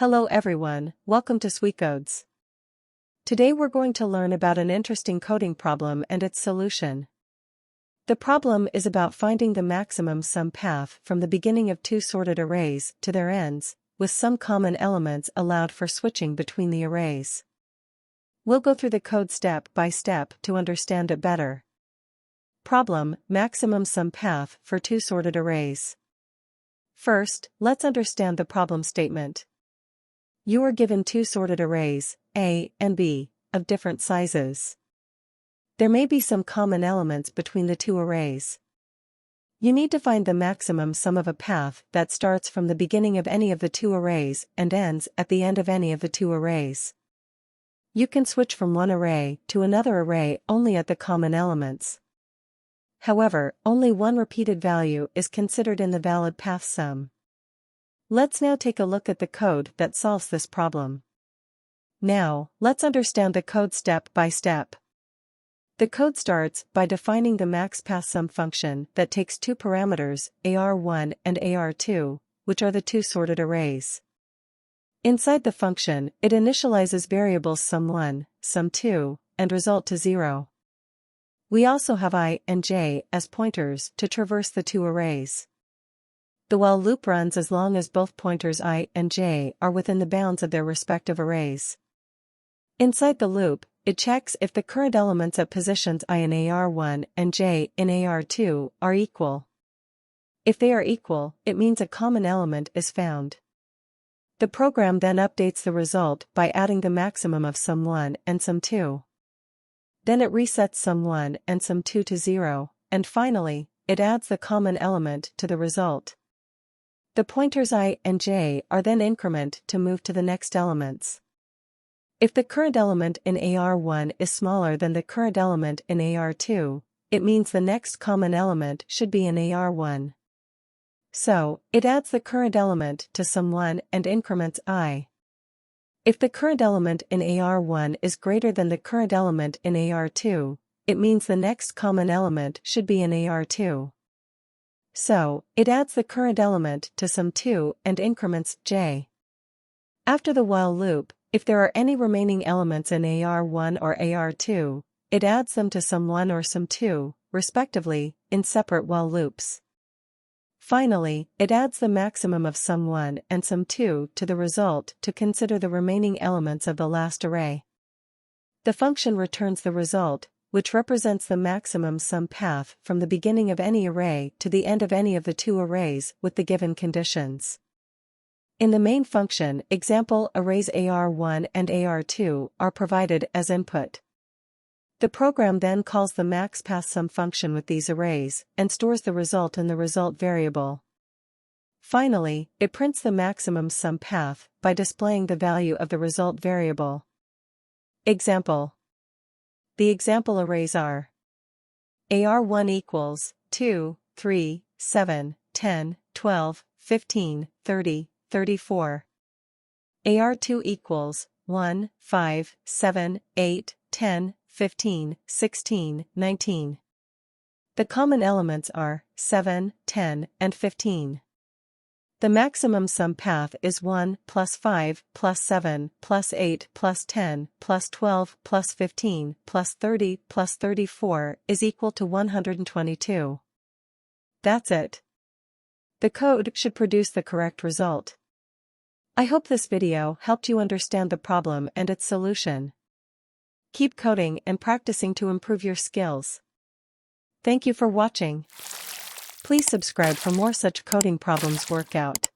Hello everyone, welcome to SweCodes. Today we're going to learn about an interesting coding problem and its solution. The problem is about finding the maximum sum path from the beginning of two sorted arrays to their ends, with some common elements allowed for switching between the arrays. We'll go through the code step by step to understand it better. Problem: maximum sum path for two sorted arrays. First, let's understand the problem statement. You are given two sorted arrays, A and B, of different sizes. There may be some common elements between the two arrays. You need to find the maximum sum of a path that starts from the beginning of any of the two arrays and ends at the end of any of the two arrays. You can switch from one array to another array only at the common elements. However, only one repeated value is considered in the valid path sum. Let's now take a look at the code that solves this problem. Now, let's understand the code step by step. The code starts by defining the maxPathSum function that takes two parameters, AR1 and AR2, which are the two sorted arrays. Inside the function, it initializes variables sum1, sum2, and result to 0. We also have I and j as pointers to traverse the two arrays. The while loop runs as long as both pointers I and j are within the bounds of their respective arrays. Inside the loop, it checks if the current elements at positions I in AR1 and j in AR2 are equal. If they are equal, it means a common element is found. The program then updates the result by adding the maximum of sum1 and sum2. Then it resets sum1 and sum2 to 0, and finally, it adds the common element to the result. The pointers I and j are then incremented to move to the next elements. If the current element in AR1 is smaller than the current element in AR2, it means the next common element should be in AR1. So, it adds the current element to sum1 and increments I. If the current element in AR1 is greater than the current element in AR2, it means the next common element should be in AR2. So, it adds the current element to sum2 and increments j. After the while loop, if there are any remaining elements in AR1 or AR2, it adds them to sum1 or sum2, respectively, in separate while loops. Finally, it adds the maximum of sum1 and sum2 to the result to consider the remaining elements of the last array. The function returns the result, which represents the maximum sum path from the beginning of any array to the end of any of the two arrays with the given conditions. In the main function, example arrays AR1 and AR2 are provided as input. The program then calls the maxPathSum function with these arrays and stores the result in the result variable. Finally, it prints the maximum sum path by displaying the value of the result variable. Example. The example arrays are AR1 equals 2, 3, 7, 10, 12, 15, 30, 34. AR2 equals 1, 5, 7, 8, 10, 15, 16, 19. The common elements are 7, 10, and 15. The maximum sum path is 1 plus 5 plus 7 plus 8 plus 10 plus 12 plus 15 plus 30 plus 34 is equal to 122. That's it. The code should produce the correct result. I hope this video helped you understand the problem and its solution. Keep coding and practicing to improve your skills. Thank you for watching. Please subscribe for more such coding problems workout.